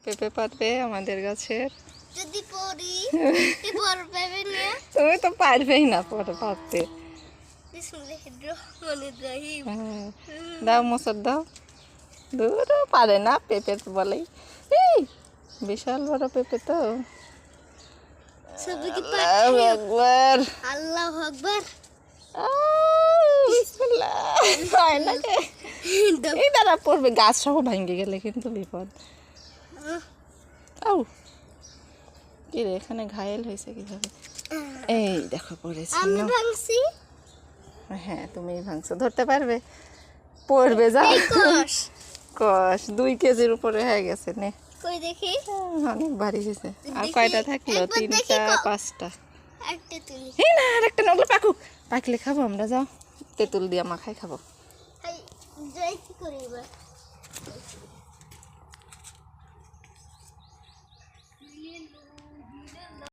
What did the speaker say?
পেঁপে পারবে আমাদের গাছের? যদি পড়ি পড় পেবে না। তুমি তো পারবেই না পরে পারতে। বিসমিল্লাহির রহমানির রহিম। দাও মোচড় দাও। দূর পারে না পেঁপে তো বলেই। এই বিশাল বড় পেঁপে তো। সবাইকে আল্লাহু আকবার। আল্লাহু আকবার। বিসমিল্লাহ। হয় না কে? এই দাঁড়া পড়বে, গাছ সহ ভাঙে গেলে কিন্তু বিপদ। আউ কি রে, এখানে ঘায়েল হয়েছে কিভাবে? এই দেখো পড়েছে। আমি ভাঙছি। হ্যাঁ তুমি ভাঙছো, ধরতে পারবে? পড়বে যা। কষ কষ 2 কেজির উপরে হয়ে গেছে নে। কই দেখি। অনেক ভারী হয়েছে। আর কয়টা থাকলো? 3, 4, 5টা। একটা তুলি। এই না আরেকটা নগল পাকুক, পাকলে খাবো আমরা। যাও তেঁতুল দিয়ে মাখাই খাবো। যাই কি করি এবার?